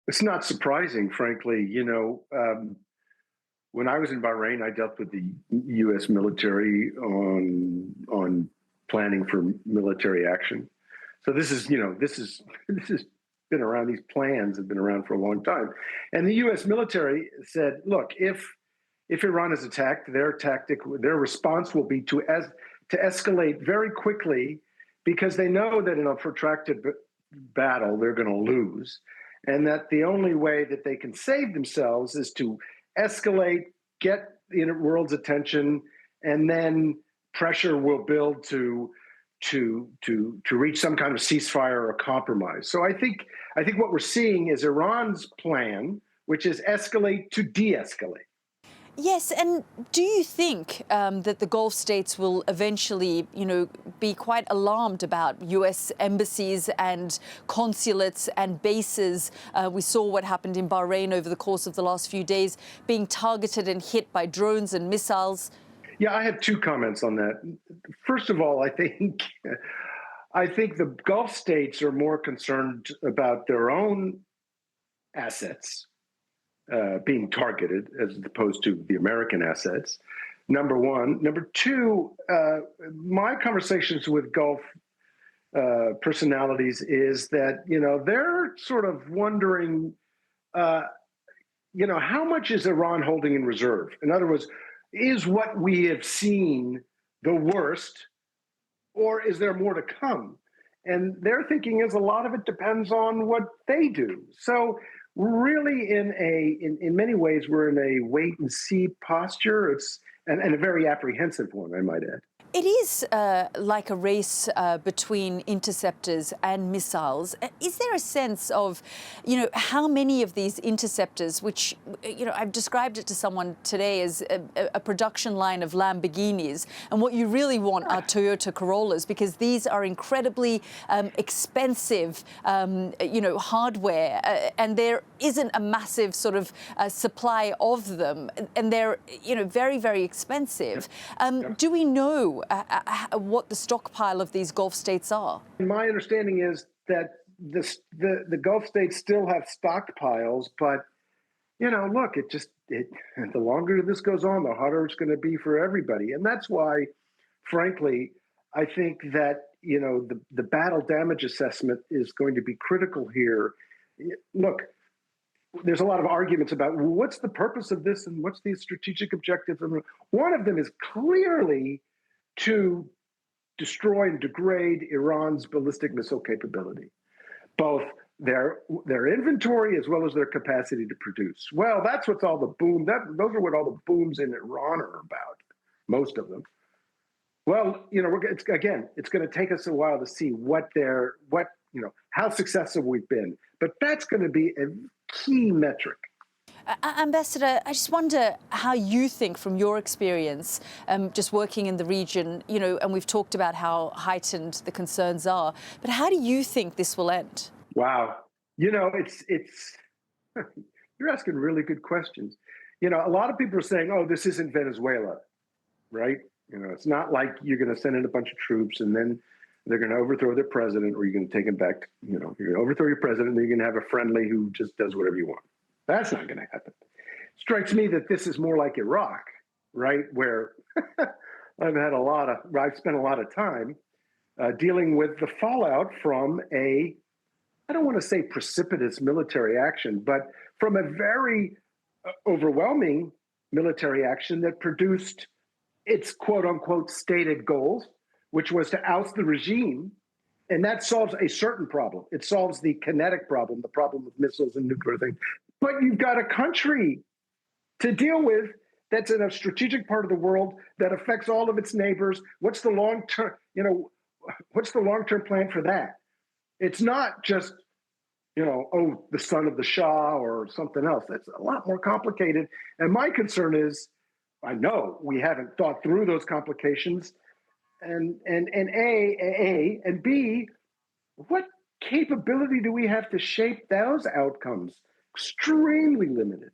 It's not surprising, frankly. When I was in Bahrain, I dealt with the U.S. military on planning for military action. So this has been around. These plans have been around for a long time, and the U.S. military said, "Look, if Iran is attacked, their response will be to escalate very quickly, because they know that in a protracted battle they're going to lose, and that the only way that they can save themselves is to escalate, get the world's attention, and then pressure will build to reach some kind of ceasefire or compromise." So I think what we're seeing is Iran's plan, which is escalate to de-escalate. Yes, and do you think that the Gulf states will eventually, be quite alarmed about U.S. embassies and consulates and bases? We saw what happened in Bahrain over the course of the last few days, being targeted and hit by drones and missiles. Yeah, I have two comments on that. First of all, I think the Gulf states are more concerned about their own assets being targeted as opposed to the American assets. Number one. Number two, my conversations with Gulf personalities is that they're sort of wondering, how much is Iran holding in reserve? In other words, is what we have seen the worst, or is there more to come? And their thinking is a lot of it depends on what they do. So really, in many ways, we're in a wait and see posture. And a very apprehensive one, I might add. It is like a race between interceptors and missiles. Is there a sense of, how many of these interceptors, which, I've described it to someone today as a production line of Lamborghinis, and what you really want are Toyota Corollas, because these are incredibly expensive, hardware, and there isn't a massive sort of supply of them, and they're, very, very expensive. Do we know what the stockpile of these Gulf states are? My understanding is that the Gulf states still have stockpiles, but look, the longer this goes on, the harder it's going to be for everybody, and that's why, frankly, I think that the battle damage assessment is going to be critical here. Look, there's a lot of arguments about what's the purpose of this and what's the strategic objective. And one of them is clearly to destroy and degrade Iran's ballistic missile capability, both their inventory as well as their capacity to produce. Well, that's what's all the boom. Those are what all the booms in Iran are about, most of them. Well, it's going to take us a while to see how successful we've been, but that's going to be a key metric. Ambassador, I just wonder how you think, from your experience, just working in the region, and we've talked about how heightened the concerns are, but how do you think this will end? Wow. It's you're asking really good questions. A lot of people are saying, oh, this isn't Venezuela, right? It's not like you're going to send in a bunch of troops and then they're going to overthrow their president, or you're going to take him back. You're going to overthrow your president, and then you're going to have a friendly who just does whatever you want. That's not going to happen. Strikes me that this is more like Iraq, right? Where I've spent a lot of time dealing with the fallout from I don't want to say precipitous military action, but from a very overwhelming military action that produced its quote unquote stated goals, which was to oust the regime. And that solves a certain problem. It solves the kinetic problem, the problem with missiles and nuclear things. But you've got a country to deal with that's in a strategic part of the world that affects all of its neighbors. What's the long-term plan for that? It's not just, the son of the Shah or something else. It's a lot more complicated. And my concern is, I know we haven't thought through those complications. And A, and B, what capability do we have to shape those outcomes? Extremely limited.